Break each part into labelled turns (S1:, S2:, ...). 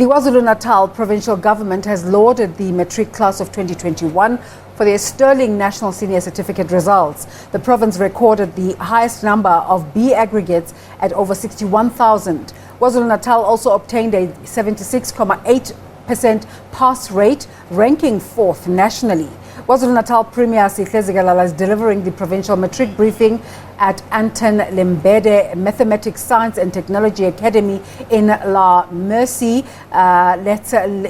S1: The KwaZulu-Natal provincial government has lauded the Matric class of 2021 for their sterling national senior certificate results. The province recorded the highest number of B aggregates at over 61,000. KwaZulu-Natal also obtained a 76.8% pass rate, ranking 4th nationally. KwaZulu-Natal Premier Sihle Zikalala is delivering the provincial matric briefing at Anton Lembede Mathematics, Science and Technology Academy in La Mercy.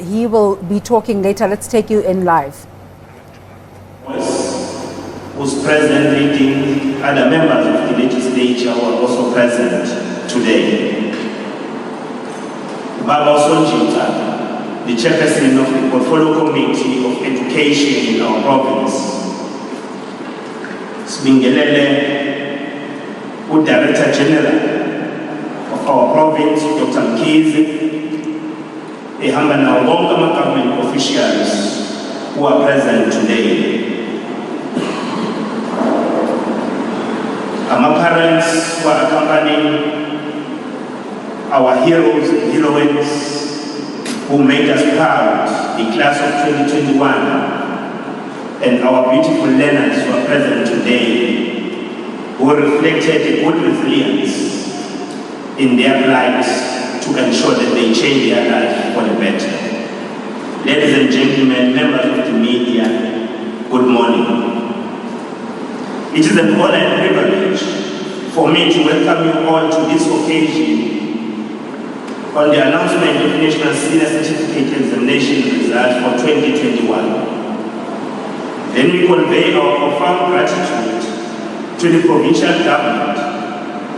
S1: He will be talking later. Let's take you in live.
S2: Who's present leading other members of the legislature who are also present today. Baba Sonjita, the chairperson of the Portfolio Committee of Education in our province. Sibingelele, who Director General of our province, Dr. Mkizi, ehamba nawo bonke government officials who are present today. Our parents who are accompanying our heroes and heroines who made us proud, the class of 2021, and our beautiful learners who are present today, who reflected a good resilience in their lives to ensure that they change their life for the better. Ladies and gentlemen, members of the media, good morning. It is an honor and privilege for me to welcome you all to this occasion on the announcement of National Senior Certificate Examination results for 2021. Then we convey our profound gratitude to the provincial government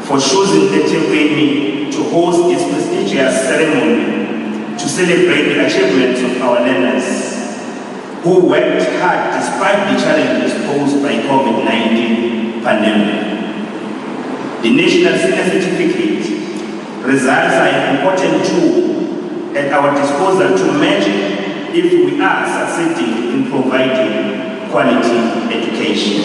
S2: for choosing Ethekwini to host this prestigious ceremony to celebrate the achievements of our learners who worked hard despite the challenges posed by COVID-19 pandemic. The National Senior Certificate results are an important tool at our disposal to measure if we are succeeding in providing quality education.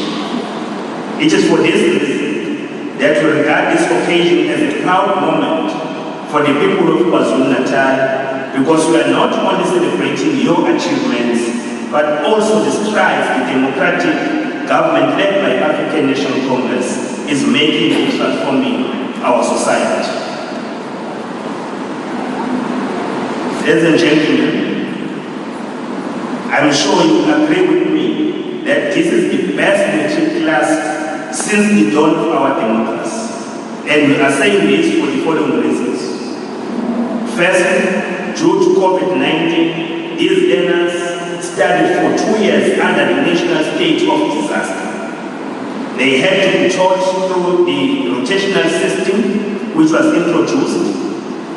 S2: It is for this reason that we regard this occasion as a proud moment for the people of KwaZulu-Natal, because we are not only celebrating your achievements, but also the strides the democratic government led by African National Congress is making in transforming our society. Ladies and gentlemen, I'm sure you agree with me that this is the best matric class since the dawn of our democracy. And we are saying this for the following reasons. First, due to COVID-19, these learners studied for 2 years under the national state of disaster. They had to be taught through the rotational system, which was introduced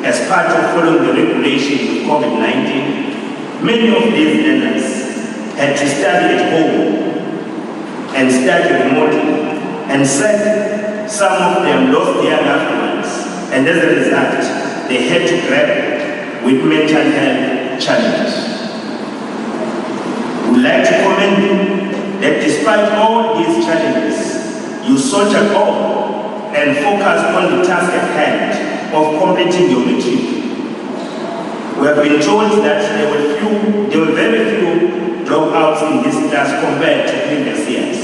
S2: as part of following the regulations of COVID-19. Many of these learners had to study at home and study remotely, and second, some of them lost their loved ones, and as a result, they had to grapple with mental health challenges. We'd like to commend you that despite all these challenges, you soldiered on and focused on the task at hand of completing your matric. We have been told that there were very few dropouts in this class compared to previous years.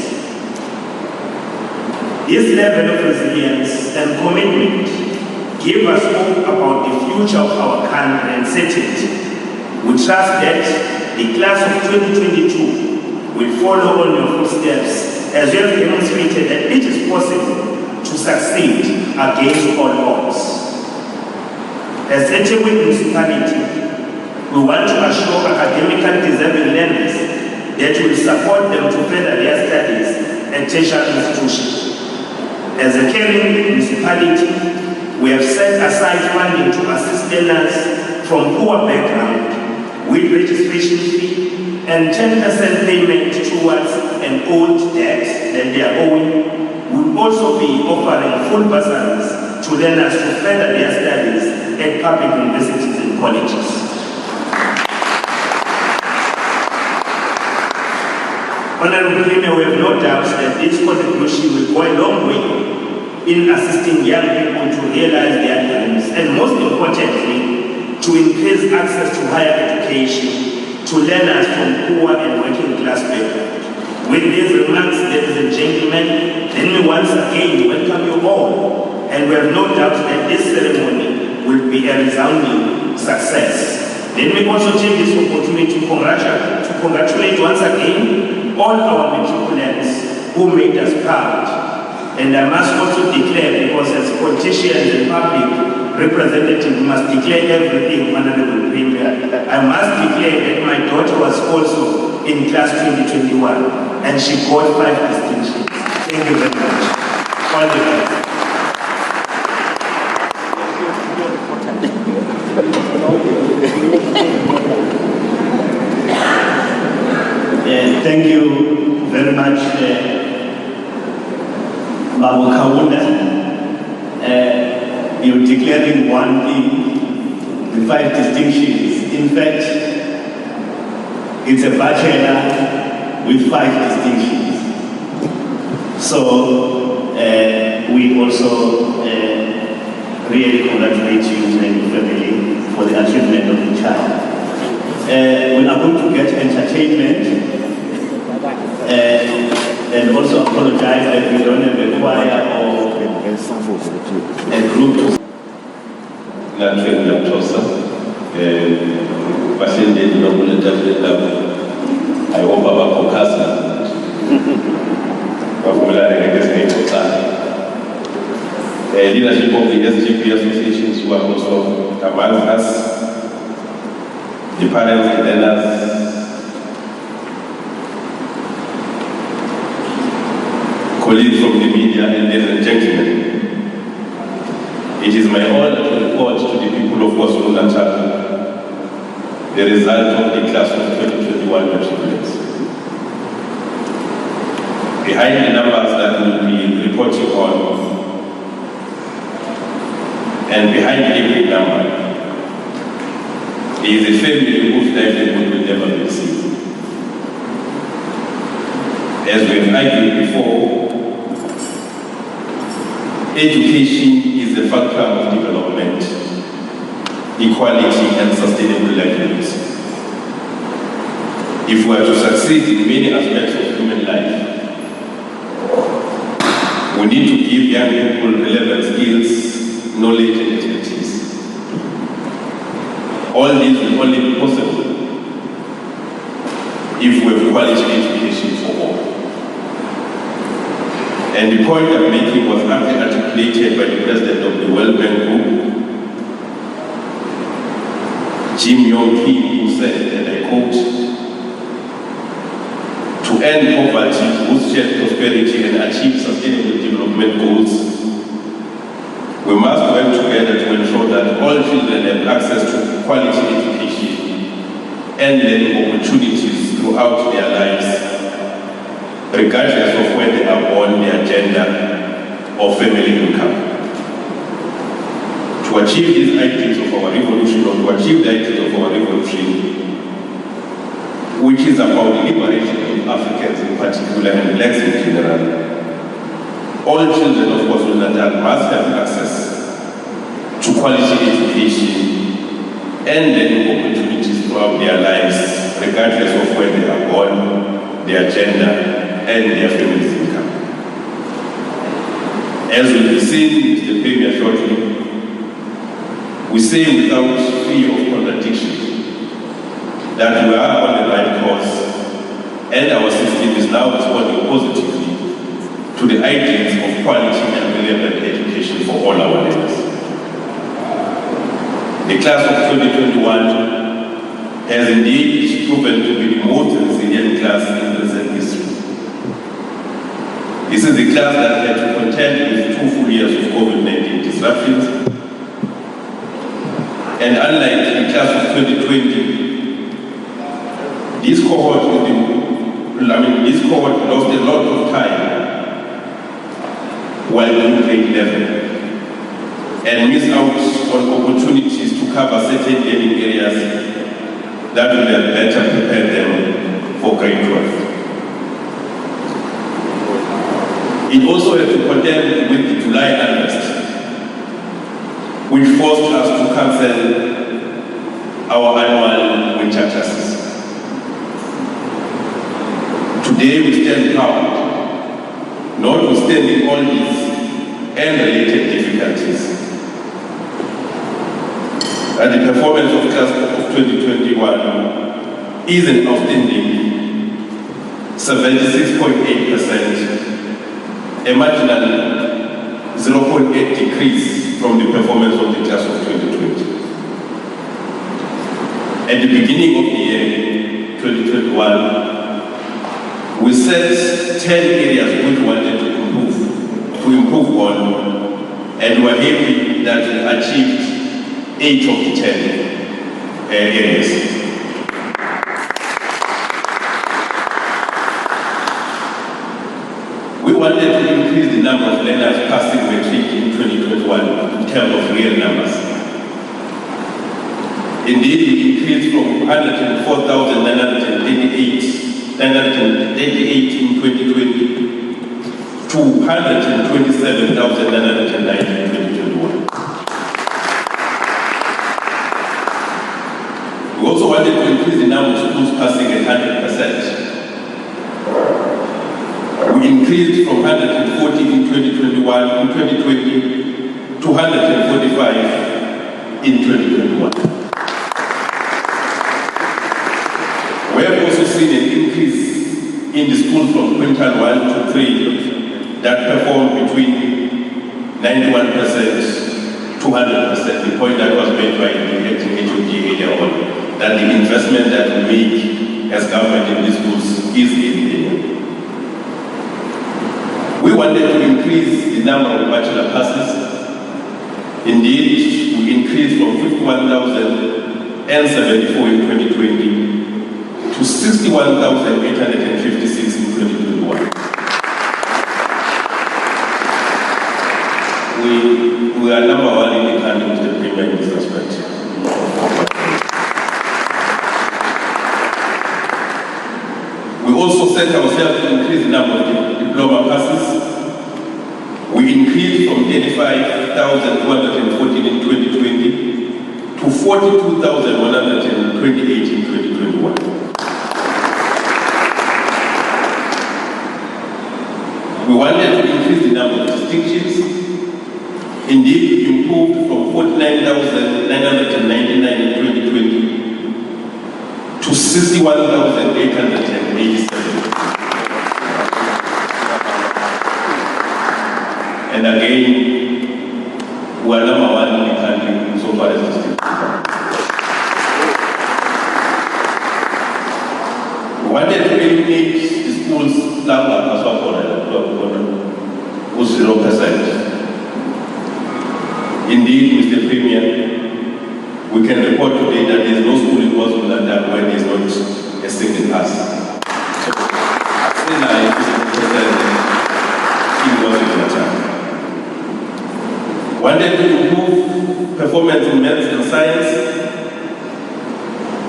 S2: This level of resilience and commitment give us hope about the future of our country and certainty. We trust that the class of 2022 will follow on your footsteps, as you have demonstrated that it is possible to succeed against all odds. As Ethekwini municipality, we want to assure academically deserving learners that will support them to further their studies at tertiary institutions. As a caring municipality, we have set aside funding to assist learners from poor background with registration fee and 10% payment towards an old debt that they are owing. We will also be offering full bursaries to learners to further their studies at public universities and colleges. Honorable Premier, we have no doubt that this contribution will go a long way in assisting young people to realize their dreams and most importantly, to to increase access to higher education to learners from poor and working class backgrounds. With these remarks, ladies and gentlemen, let me once again welcome you all, and we have no doubt that this ceremony will be a resounding success. Let me also take this opportunity to congratulate once again all our matriculants who made us proud. And I must also declare, because as politicians and public representatives, we must declare everything, Honorable Premier. I must declare that my daughter was also in class 2021, and she got 5 distinctions. Thank you very much. All the best.
S3: Thank you very much, Babu Kaunda. You're declaring one thing, the 5 distinctions. In fact, it's a bachelor with 5 distinctions. So we also really congratulate you and your family for the achievement of the child. We are going to get entertainment and also apologize that we don't have a choir or a group.
S4: I hope Baba Kokasa. Leadership of the SGP associations who are also among us, the parents, the learners, colleagues from the media, and ladies and gentlemen. It is my honor to report to the people of KwaZulu-Natal the result of the class of 2021 matriculants. Behind the numbers that we will be reporting on, and behind every number, is a family whose livelihood will never be seen. As we have argued before, education is a factor of development, equality, and sustainable livelihoods. If we are to succeed in many aspects of human life, we need to give young people relevant skills, knowledge, and expertise. All these will only be possible if we have quality education for all. And the point I'm making was aptly articulated by the president of the World Bank Group, Jim Yong Kim, who said, and I quote, "To end poverty, boost prosperity, and achieve sustainable development goals, we must work together to ensure that all children have access to quality education and learning opportunities throughout their lives, regardless of where they are born, their gender, or family income. To achieve these ideals of our revolution, or to achieve the ideals of our revolution, which is about the liberation of Africans in particular and blacks in general, all children of KwaZulu-Natal must have access to quality education and learning opportunities throughout their lives, regardless of where they are born, their gender, and their family's income." As will be seen in the Premier shortly, we say without fear of contradiction that we are on the right course, and our system is now responding positively to the ideals of quality and relevant education for all our learners. The class of 2021 has indeed proven to be the most resilient class in recent history. This is the class that had to contend with 2 full years of COVID-19 disruptions. And unlike the class of 2020, this cohort lost a lot of time while in grade 11 and missed out on opportunities to cover certain learning areas that would have better prepared them for grade 12. It also had to contend with the July unrest, which forced us to cancel our annual winter classes. Today we stand proud, notwithstanding all these and related difficulties, that the performance of class of 2021 is an outstanding 76.8%, a marginal 0.8 decrease from the performance of the class of 2020. At the beginning of the year 2021, we set 10 areas which we wanted to improve on, and we are happy that we achieved 8 of the 10 areas. We wanted to increase the number of learners passing Matric in 2021 in terms of real numbers. Indeed, it increased from 104,988 in 2020 to 127,990 in 2021. We also wanted to increase the number of schools passing at 100%. We increased from 140 in 2020 to 145 in 2021. We have also seen an increase in the schools from quintile 1 to 3 that performed between 91% to 100%. The point that was made by the acting HOD earlier on, that the investment that we make as government in these schools is in the We wanted to increase the number of bachelor passes. Indeed, we increased from 51,074 in 2020 to 61,856 in 2021. We are number one in the country with the Premier in this respect. We also set ourselves to increase the number of diploma passes. We increased from 35,214 in 2020 to 42,128 in 2021. We wanted to increase the number of distinctions. Indeed, we improved from 49,999 in 2020 to 61,887. And again, we are number one in the country so far as this. We wanted to eliminate the schools number as well was 0%. Indeed, Mr. Premier, we can report today that there is no school in KwaZulu-Natal where there is not a single pass. So, wanted to improve performance in maths and science.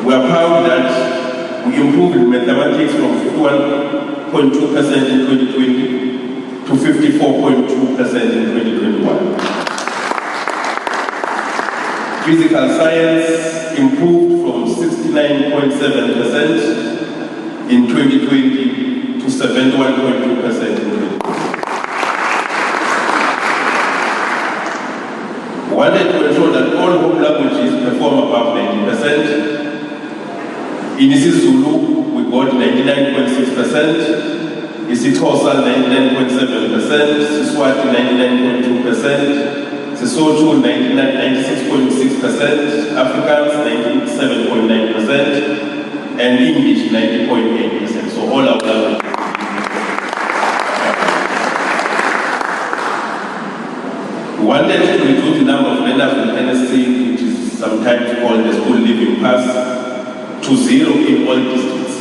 S4: We are proud that we improved in mathematics from 51.2% in 2020 to 54.2% in 2021. Physical science improved from 69.7% in 2020 to 71.2% in 2020. We wanted to ensure that all home languages perform above 90%. In isiZulu, we got 99.6%. isiXhosa, 99.7%. Siswati, 99.2%. Sesotho, 96.6%, Afrikaans, 97.9%, and English, 90.8%. So all our languages. We wanted to reduce the number of learners with NSC, which is sometimes called the school leaving pass, to 0 in all districts.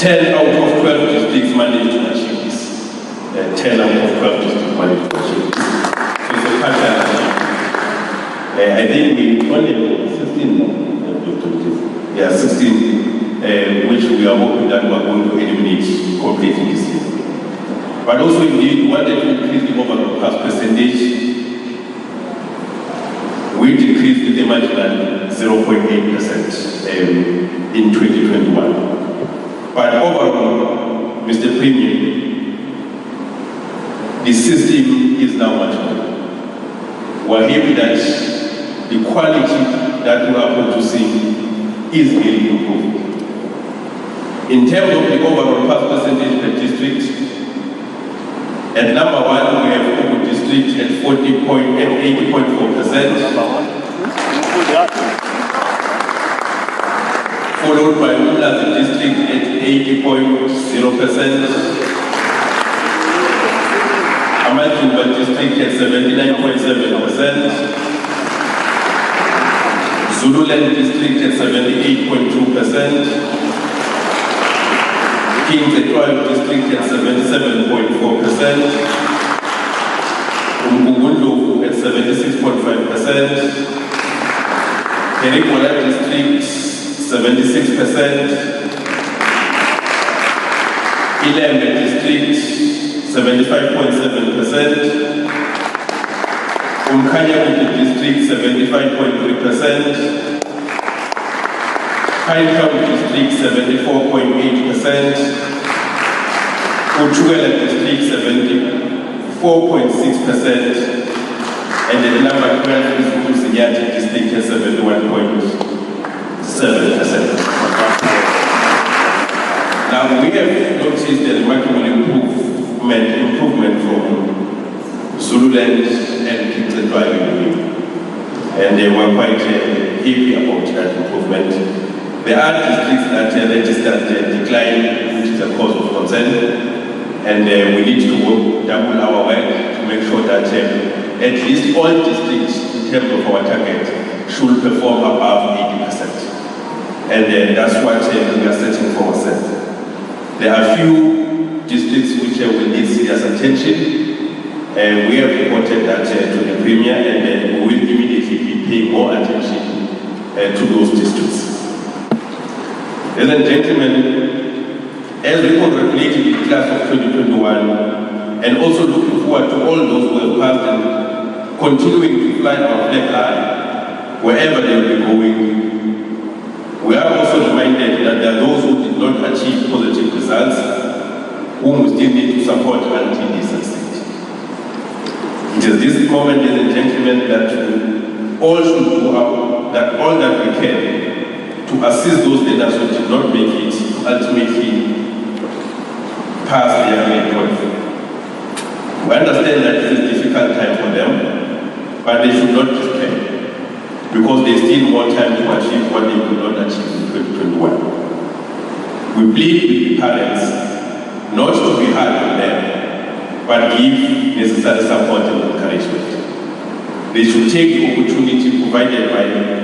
S4: 10 out of 12 districts managed to achieve this. 10 out of 12 districts managed to achieve this. So it's a partial achievement. I think we only have 16 now. Yeah, 16, which we are hoping that we are going to eliminate completely this year. But also, indeed, we wanted to increase the overall pass percentage. We decreased decreased with a marginal 0.8% in 2021. But overall, Mr. Premier, the system is now much better. We're happy that the quality that we are producing is really improving. In terms of the overall pass percentage per district, at number 1 we have Oku district at 80.4%, followed by Umlazi district at 80.0%, Amajumba district at 79.7%, Zululand district at 78.2%, Kings at 12 district at 77.4%, Umgungundovu at 76.5%, Kerikola district 76%, Ilembe district 75.7%, Umkhanyakude district 75.3%, Kainkawu district 74.8%, Uchugela district 74.6%, and the number 12 is Uzinyati district at 71.7%. Now we have noticed a remarkable improvement from Zululand and Kingston driving, and they were quite happy about that improvement. There are districts that registered decline, which is a cause of concern, and we need to double our work to make sure that at least all districts, in terms of our target, should perform above 80%. And that's what we are setting for ourselves. There are few districts which will need serious attention. We have reported that to the Premier, and we will immediately be paying more attention to those districts. Ladies and gentlemen, as we congratulate the class of 2021, and also looking forward to all those who have passed and continuing to fly our flag high wherever they will be going, we are also reminded that there are those who did not achieve positive results, whom we still need to support until they succeed. It is this moment, ladies and gentlemen, that we all should do all that we can to assist those leaders who did not make it to ultimately pass their main point. We understand that this is a difficult time for them, but they should not despair, because they still more time to achieve what they could not achieve in 2021. We plead with the parents not to be hard on them, but give necessary support and encouragement. They should take the opportunity provided by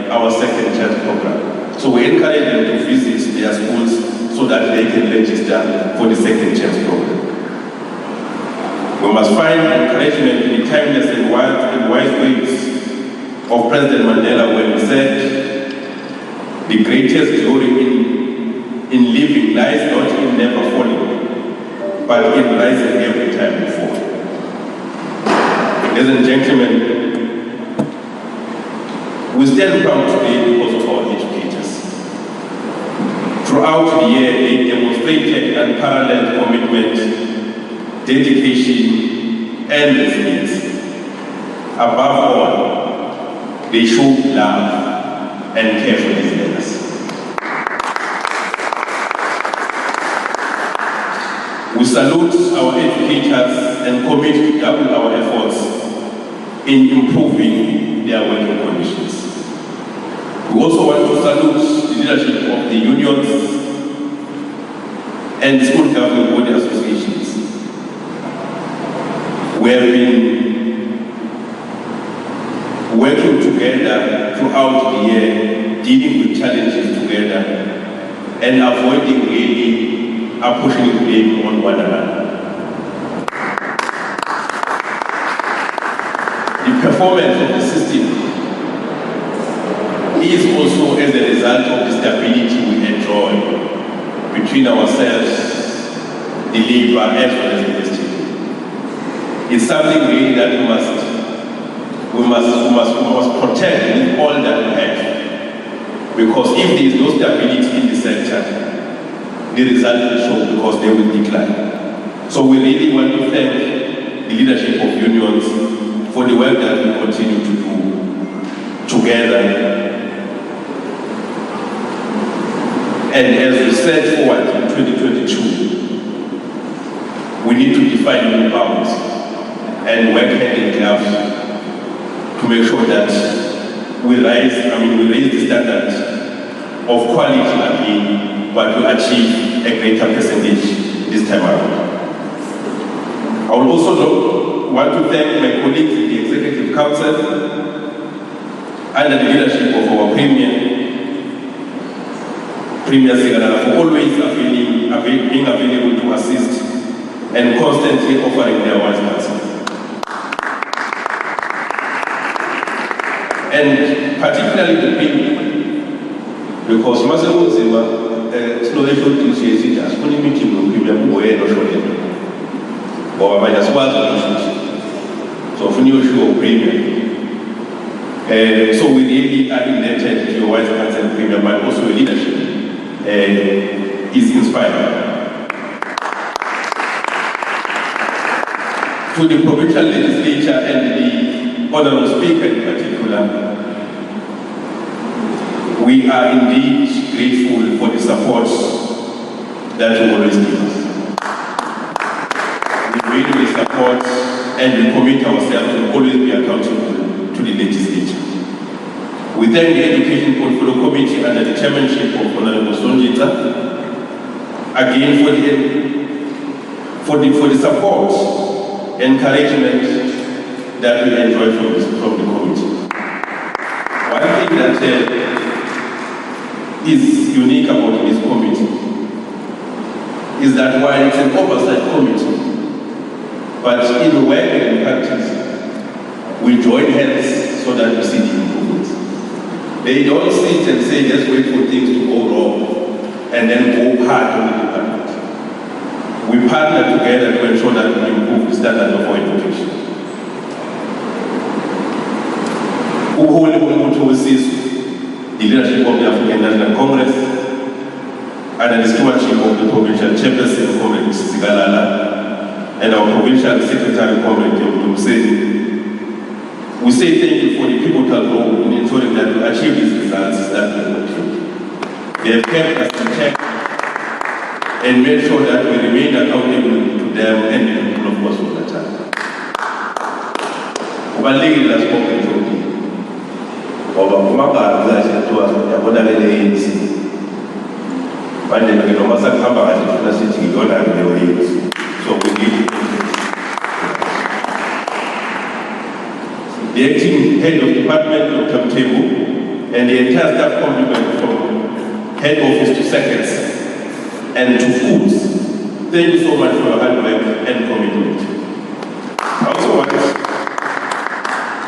S4: our second chance program. So we encourage them to visit their schools so that they can register for the second chance program. We must find encouragement in the timeless and wise ways of President Mandela when he said, the greatest glory in living lies not in never falling, but in rising every time we fall. Ladies and gentlemen, we stand proud today because of our educators. Throughout the year, they demonstrated unparalleled commitment, dedication, and resilience. Above all, they showed love and care for these learners. We salute our educators and commit to double our efforts in improving their working conditions. We also want to salute the leadership of the unions and school governing body associations. We have been working together throughout the year, dealing with challenges together, and avoiding really apportioning blame on one another. The performance of the system is also as a result of the stability we enjoy between ourselves, the labor, as well as the district. It's something really that we must we must protect with all that we have. Because if there is no stability in the sector, the result will show because they will decline. So we really want to thank the leadership of unions for the work that we continue to do together. And as we set forward in 2022, we need to define new bounds and work hand in glove to make sure that we raise the standards of quality again, but we achieve a greater percentage this time around. I will also want to thank my colleagues in the Executive Council under the leadership of our Premier Sigalala for always being available to assist and constantly offering their wise counsel. And particularly the Premier, because Maseru Zima, Slovakian DCAC, just only meeting with Premier Buoye no Sholeto. But I might as well so for new show Premier. So we really are indebted to your wise counsel Premier, but also your leadership is inspiring. To the provincial legislature and the Honourable Speaker in particular, we are indeed grateful for the support that you always give us. We really support and we commit ourselves to always be accountable to the legislature. We thank the Education Portfolio Committee under the chairmanship of Honourable Sonjita again for the support, encouragement that we enjoy from the committee. One thing that is unique about this committee is that while it's an oversight committee, but in work and in practice, we join hands so that we see the improvements. They don't sit and say, just wait for things to go wrong and then go hard on the department. We partner together to ensure that we improve the standard of our education. The leadership of the African National Congress under the stewardship of the provincial chairperson, Comrade Zikalala, and our provincial secretary, Comrade Lembede. We say thank you for the pivotal role in ensuring that we achieve these results that we have achieved. They have kept us in check and made sure that we remain accountable to them and the people of KwaZulu-Natal. Ubalulekile la spoken to me. Ngoba umagari kuyashethuwa yabonakele yenzi. Manje noma sakuhamba kahle funa sithi ngiyona leyo yenzi. So we need the acting head of department, Dr. Mtebu, and the entire staff complement from head office to seconds and to foods. Thank you so much for your hard work and commitment. I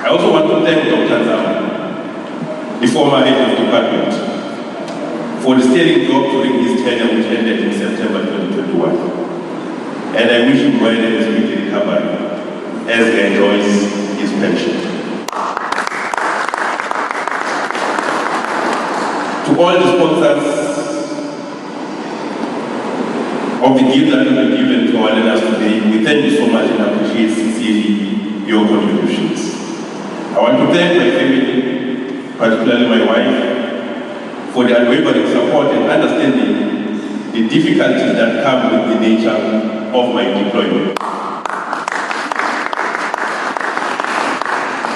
S4: also want to thank Dr. Zam, the former head of department, for the steering job during his tenure, which ended in September 2021. And I wish him well in his speedy recovery as he enjoys his pension. To all the sponsors of the gift that will be given to our learners today, we thank you so much and appreciate sincerely your contributions. I want to thank my family, particularly my wife, for the unwavering support and understanding the difficulties that come with the nature of my deployment.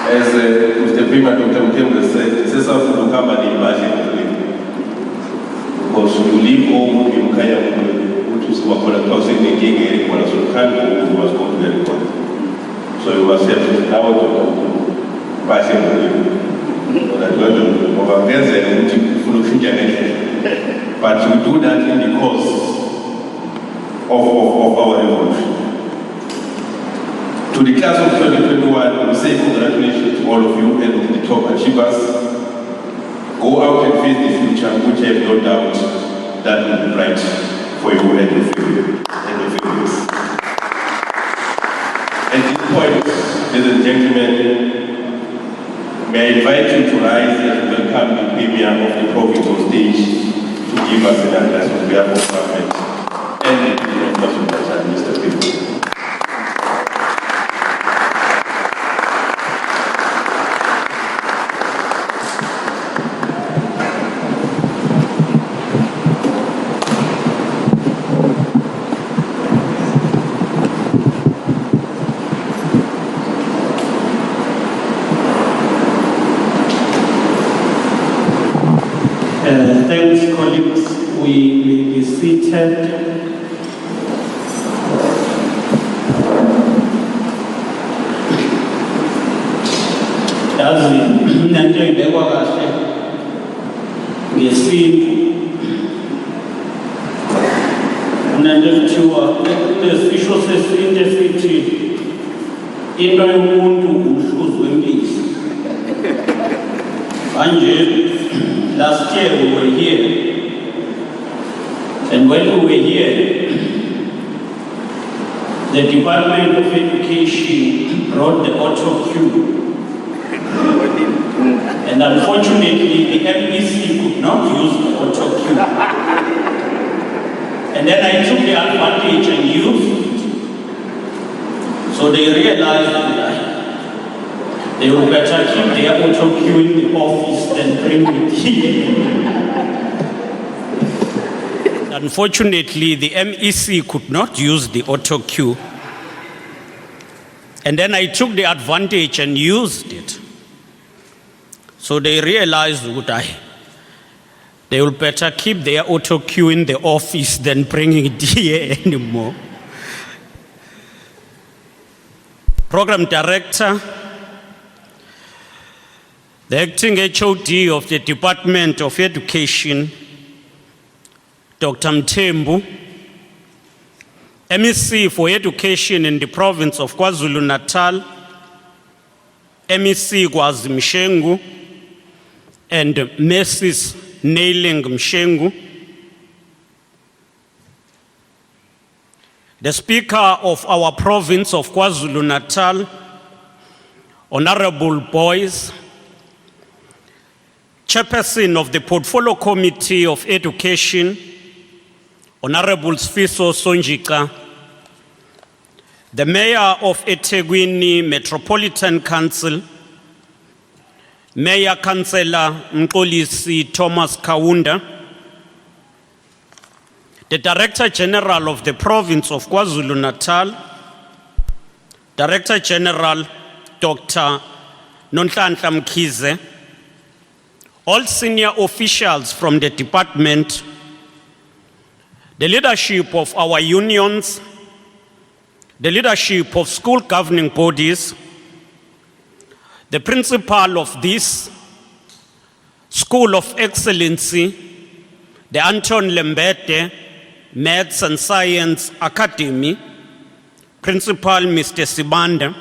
S4: As Mr. Premier Dr. Mtebu said, it's a self-recovery imagine. Because you leave home, you which is what I was saying, the king was going to the record. So you must have to now to pass him. But we do that in the course of our revolution. To the class of 2021, we say congratulations to all of you and the top achievers. Go out and face the future, which I have no doubt that will be bright for you and your families. At this point, ladies and gentlemen, May I invite you to rise and welcome the Premier of the province on stage to give us an address on behalf of government and the people of KwaZulu-Natal, Mr. Premier.
S5: Thanks, colleagues. We will be seated. Yazi into ibekwa kahle ngesintu nento kuthiwa lesisho sesintu esithi into yomuntu umhluzi wempisi. Manje last year we were here, and when we were here, the Department of Education brought the auto cue. And unfortunately, the MEC could not use the auto cue. And then I took the advantage and used it. So they realized that they would better keep their auto cue in the office than bring it here. Unfortunately, the MEC could not use the auto cue. And then I took the advantage and used it. So they realized that they will better keep their auto cue in the office than bringing it here anymore. Program Director, the acting HOD of the Department of Education, Dr. Mthembu, MEC for Education in the province of KwaZulu-Natal, MEC Kwazi Mshengu, and Mrs. Nailing Mshengu, the Speaker of our province of KwaZulu-Natal, Honorable Boys, Chairperson of the Portfolio Committee of Education, Honorable Sfiso Sonjika, the Mayor of eThekwini Metropolitan Council, Mayor Councillor Mxolisi Thomas Kaunda, the Director General of the Province of KwaZulu-Natal, Director General Dr. Nonhlanhla Mkhize, all senior officials from the department, the leadership of our unions, the leadership of school governing bodies, the principal of this School of Excellency, the Anton Lembede Maths and Science Academy, Principal Mr. Sibanda,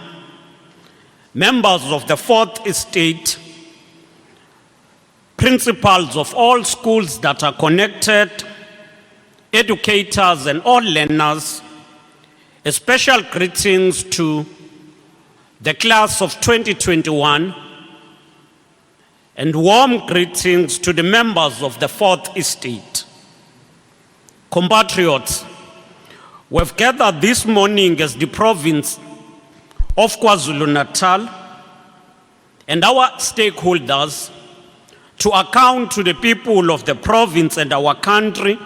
S5: members of the Fourth Estate, principals of all schools that are connected, educators and all learners, a special greetings to the class of 2021 and warm greetings to the members of the Fourth Estate. Compatriots, we've gathered this morning as the province of KwaZulu-Natal and our stakeholders to account to the people of the province and our country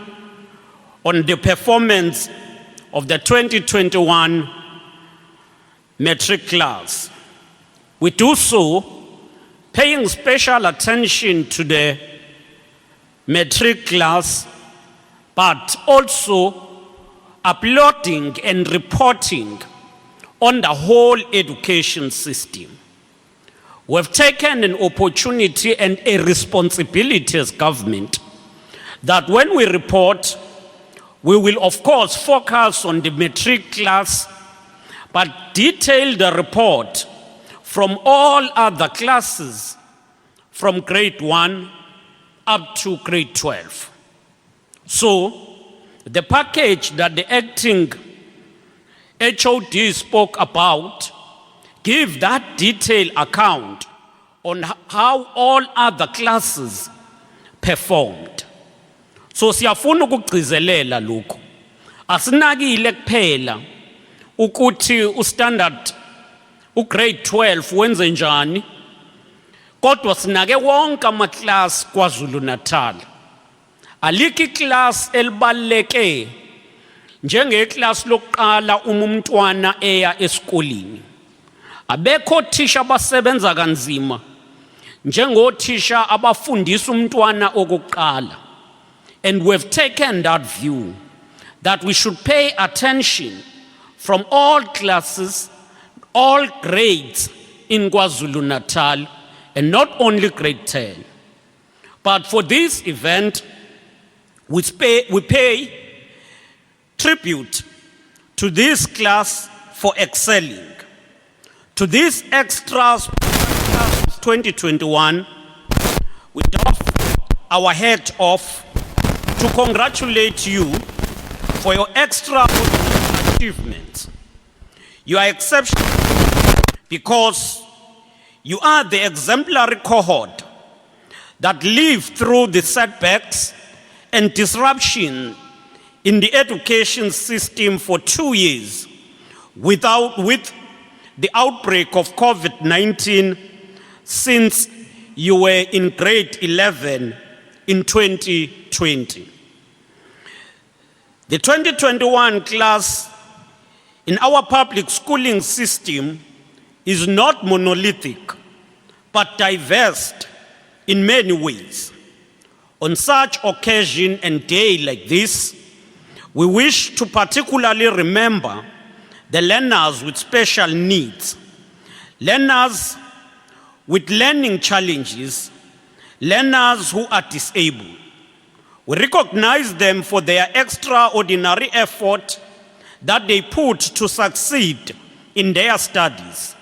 S5: on the performance of the 2021 Matric class. We do so paying special attention to the Matric class, but also uploading and reporting on the whole education system. We've taken an opportunity and a responsibility as government that when we report, we will of course focus on the Matric class, but detail the report from all other classes from grade 1 up to grade 12. So, the package that the acting HOD spoke about give that detailed account on how all other classes performed. So siyafuna ukugcizelela lokho. Asinakile kuphela ukuthi ustandard ugrade 12 wenze njani, kodwa sinake wonke ama-class KwaZulu-Natal. Alikho iclass elibaluleke njengeclass lokuqala uma umntwana eya esikoleni. Abekho othisha abasebenza kanzima njengothisha abafundisa umntwana okokuqala. And we've taken that view that we should pay attention from all classes, all grades in KwaZulu-Natal, and not only grade 10. But for this event, we pay tribute to this class for excelling. To this extras class 2021, we doff our hat off to congratulate you for your extraordinary achievements. You are exceptional because you are the exemplary cohort that lived through the setbacks and disruption in the education system for 2 years with the outbreak of COVID-19 since you were in grade 11 in 2020. The 2021 class in our public schooling system is not monolithic, but diverse in many ways. On such occasion and day like this, we wish to particularly remember the learners with special needs, learners with learning challenges, learners who are disabled. We recognize them for their extraordinary effort that they put to succeed in their studies.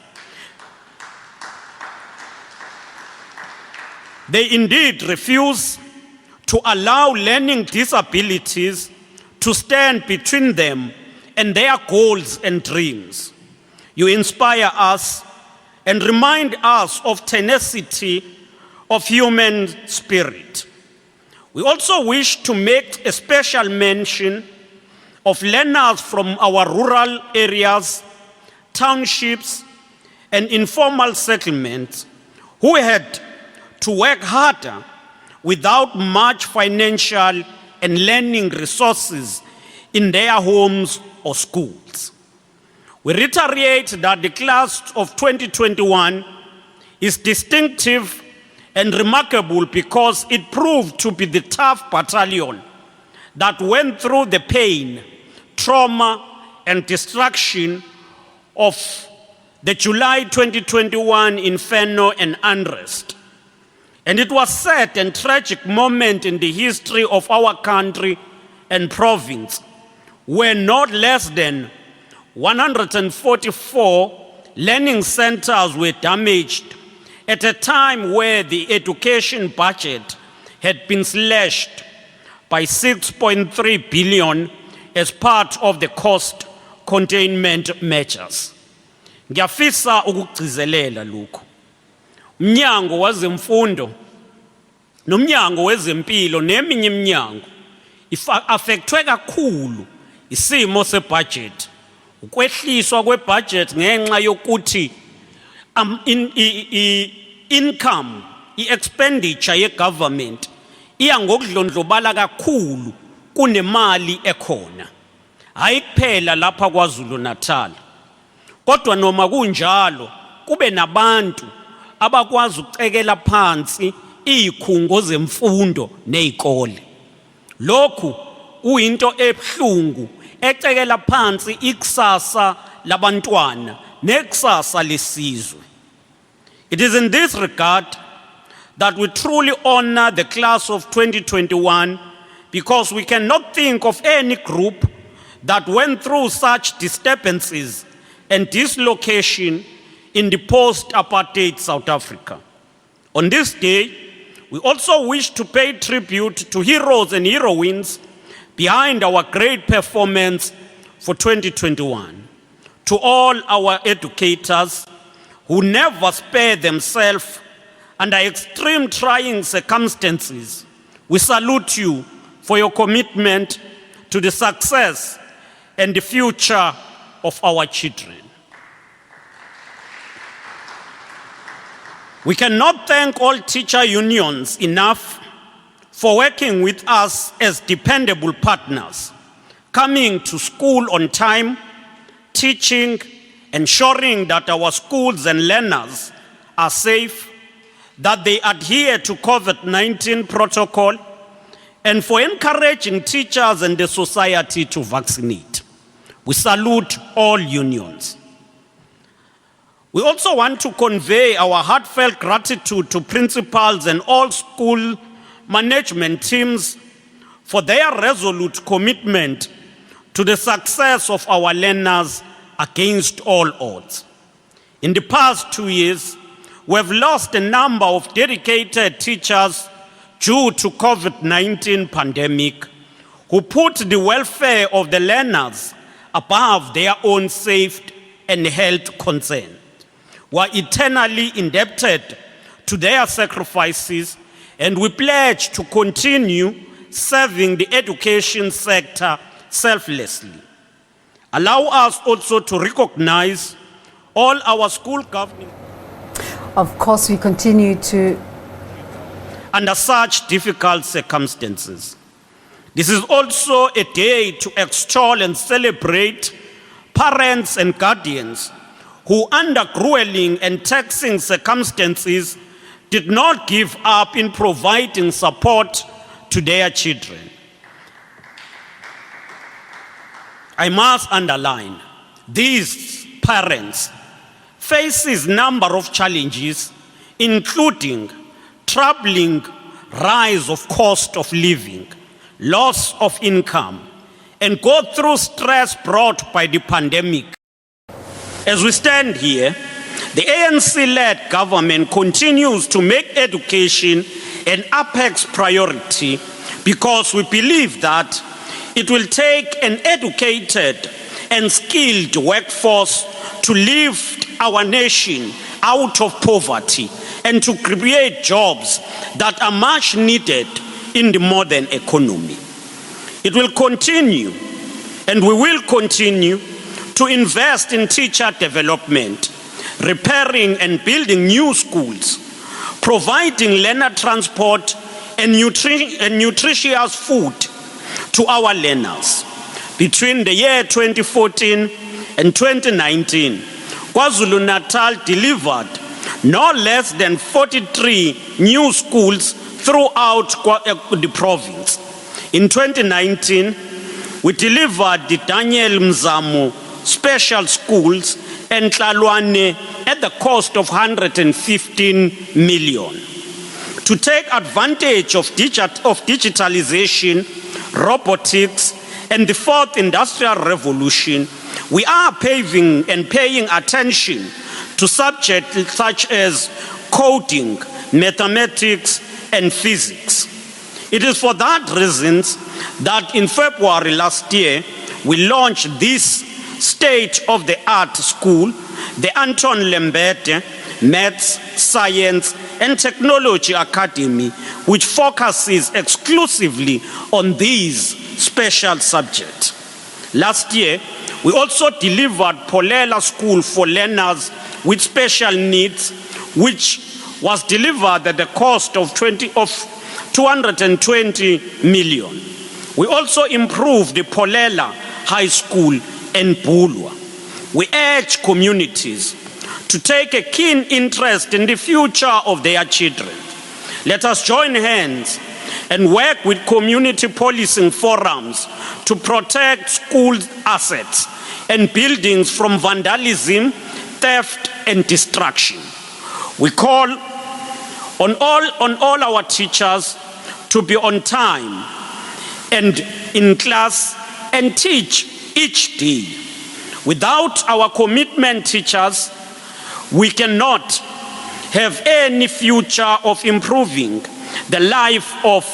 S5: They indeed refuse to allow learning disabilities to stand between them and their goals and dreams. You inspire us and remind us of tenacity of human spirit. We also wish to make a special mention of learners from our rural areas, townships, and informal settlements who had to work harder without much financial and learning resources in their homes or schools. We reiterate that the class of 2021 is distinctive and remarkable because it proved to be the tough battalion that went through the pain, trauma, and destruction of the July 2021 inferno and unrest. And it was a sad and tragic moment in the history of our country and province, where not less than 144 learning centers were damaged at a time where the education budget had been slashed by 6.3 billion as part of the cost containment measures. Ngiyafisa ukugcizelela lokho. Umnyango wezemfundo nomnyango wezempilo neminye iminyango affectwe kakhulu isimo sebudget. Ukwehliswa kwebudget ngenxa yokuthi income, expenditure ye government iya ngokudlondlobala kakhulu kunemali ekhona. Hayi kuphela lapha KwaZulu-Natal. Kodwa noma kunjalo kube nabantu abakwazi ukucekela phansi izikhungo zemfundo nezikole. Lokhu kuyinto ebhlungu ecekela phansi ikusasa labantwana nekusasa lesizwe. It is in this regard that we truly honor the class of 2021 because we cannot think of any group that went through such disturbances and dislocation in the post-apartheid South Africa. On this day, we also wish to pay tribute to heroes and heroines behind our great performance for 2021. To all our educators who never spare themselves under extreme trying circumstances, we salute you for your commitment to the success and the future of our children. We cannot thank all teacher unions enough for working with us as dependable partners, coming to school on time, teaching, ensuring that our schools and learners are safe, that they adhere to COVID-19 protocol, and for encouraging teachers and the society to vaccinate. We salute all unions. We also want to convey our heartfelt gratitude to principals and all school management teams for their resolute commitment to the success of our learners against all odds. In the past 2 years, we have lost a number of dedicated teachers due to COVID-19 pandemic who put the welfare of the learners above their own safety and health concerns. We are eternally indebted to their sacrifices, and we pledge to continue serving the education sector selflessly. Allow us also to recognize all our school governing.
S1: Of course, we continue to
S5: under such difficult circumstances. This is also a day to extol and celebrate parents and guardians who, under grueling and taxing circumstances, did not give up in providing support to their children. I must underline, these parents face a number of challenges, including troubling rise of cost of living, loss of income, and go through stress brought by the pandemic. As we stand here, the ANC-led government continues to make education an apex priority because we believe that it will take an educated and skilled workforce to lift our nation out of poverty and to create jobs that are much needed in the modern economy. It will continue, and we will continue, to invest in teacher development, repairing and building new schools, providing learner transport and nutritious food to our learners. Between the year 2014 and 2019, KwaZulu-Natal delivered no less than 43 new schools throughout the province. In 2019, we delivered the Daniel Mzamo Special Schools and Tlalwane at the cost of 115 million. To take advantage of digitalization, robotics, and the fourth industrial revolution, we are paying attention to subjects such as coding, mathematics, and physics. It is for that reason that in February last year, we launched this state-of-the-art school, the Anton Lembede Maths, Science, and Technology Academy, which focuses exclusively on these special subjects. Last year, we also delivered Polela School for learners with special needs, which was delivered at the cost of 220 million. We also improved the Polela High School in Bulwa. We urge communities to take a keen interest in the future of their children. Let us join hands and work with community policing forums to protect school assets and buildings from vandalism, theft, and destruction. We call on all our teachers to be on time and in class and teach each day. Without our commitment teachers, we cannot have any future of improving the life of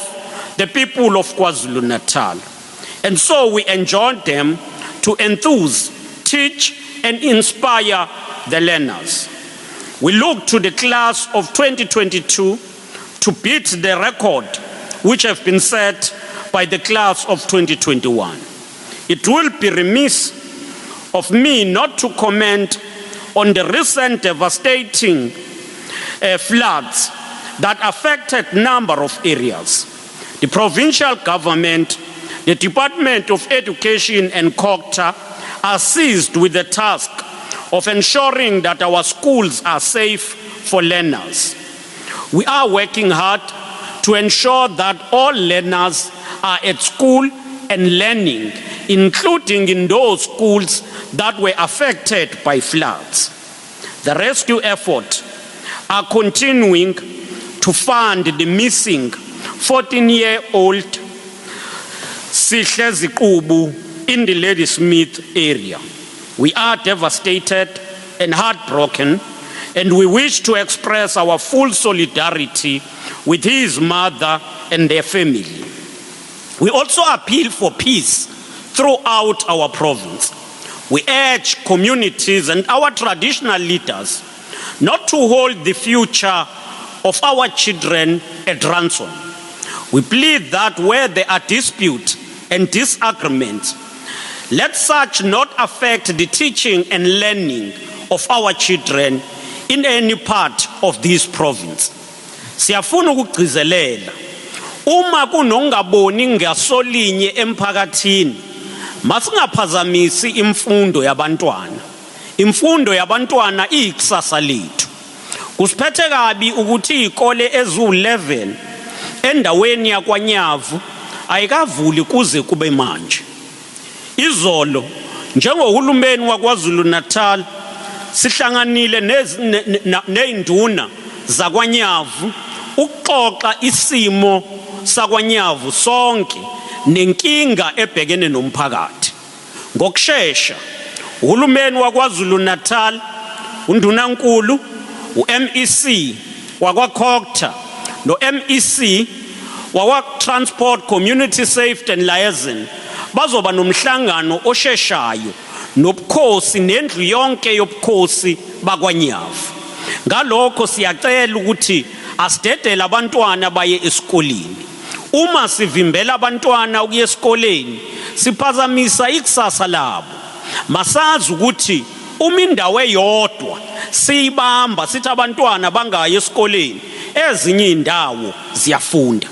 S5: the people of KwaZulu-Natal. And so we enjoin them to enthuse, teach, and inspire the learners. We look to the class of 2022 to beat the record which have been set by the class of 2021. It will be remiss of me not to comment on the recent devastating floods that affected a number of areas. The provincial government, the Department of Education and KZN are seized with the task of ensuring that our schools are safe for learners. We are working hard to ensure that all learners are at school and learning, including in those schools that were affected by floods. The rescue efforts are continuing to fund the missing 14-year-old Sihle Zikalala in the Ladysmith area. We are devastated and heartbroken, and we wish to express our full solidarity with his mother and their family. We also appeal for peace throughout our province. We urge communities and our traditional leaders not to hold the future of our children at ransom. We plead that where there are disputes and disagreements, let such not affect the teaching and learning of our children in any part of this province. Siyafuna ukugcizelela uma kunongaboni ngasolinye emphakathini masingaphazamisi imfundo yabantwana. Imfundo yabantwana iyikusasa lethu. Kusiphethe kabi ukuthi izikole ezu-11 endaweni yakwaNyavu ayikavuli kuze kube manje. Izolo njengohulumeni waKwaZulu-Natal sihlanganile nezinduna zakwaNyavu ukuxoxa isimo sakwaNyavu sonke nenkinga ebhekene nomphakathi. Ngokusheshsha uhulumeni waKwaZulu-Natal, undunankulu, uMEC wakwaKZN noMEC wakwa-Transport Community Safety and Liaison bazoba nomhlangano osheshayo nobukhosi nendlu yonke yobukhosi bakwaNyavu. Ngalokho siyacela ukuthi asidedele abantwana baye esikoleni. Uma sivimbela abantwana ukuya esikoleni siphazamisa ikusasa labo. Masazi ukuthi uma indawo eyodwa siyibamba sithi abantwana bangayi esikoleni, ezinye indawo ziyafunda.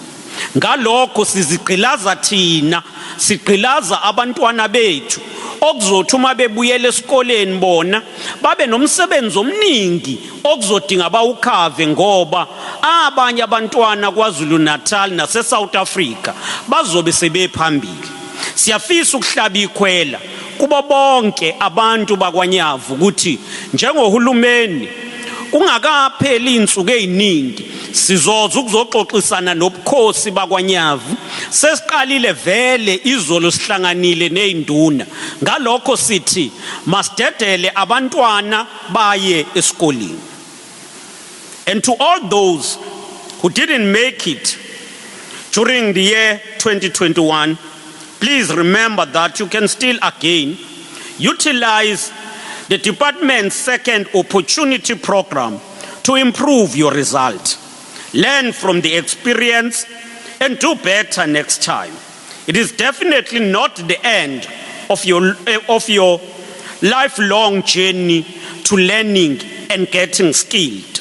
S5: Ngalokho sizigqilaza thina, sigqilaza abantwana bethu okuzothi uma bebuyela esikoleni bona babe nomsebenzi omningi okuzodinga bawukhave ngoba abanye abantwana KwaZulu-Natal nase South Africa bazobe sebephambili. Siyafisa ukuhlaba ikhwela kubo bonke abantu bakwaNyavu ukuthi njengohulumeni kungakapheli insuku eziningi sizoza ukuzoxoxisana nobukhosi bakwaNyavu. Sesiqalile vele izolo sihlanganile nezinduna. Ngalokho sithi masidedele abantwana baye esikoleni. And to all those who didn't make it during the year 2021, please remember that you can still again utilize the department's second opportunity program to improve your result. Learn from the experience and do better next time. It is definitely not the end of your lifelong journey to learning and getting skilled.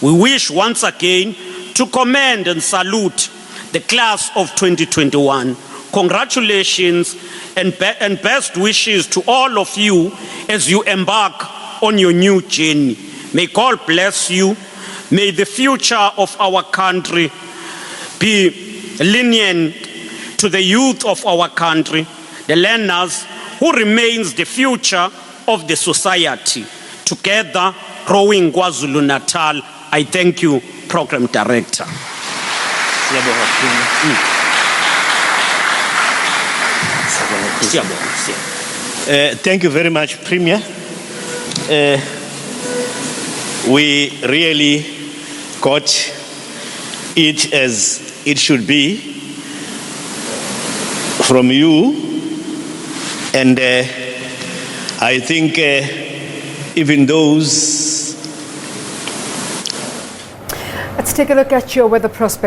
S5: We wish once again to commend and salute the class of 2021. Congratulations and best wishes to all of you as you embark on your new journey. May God bless you. May the future of our country be lenient to the youth of our country, the learners who remains the future of the society. Together, growing KwaZulu-Natal. I thank you, Program Director.
S3: Thank you very much, Premier. We really got it as it should be from you, and I think even those
S1: take a look at your weather prospects.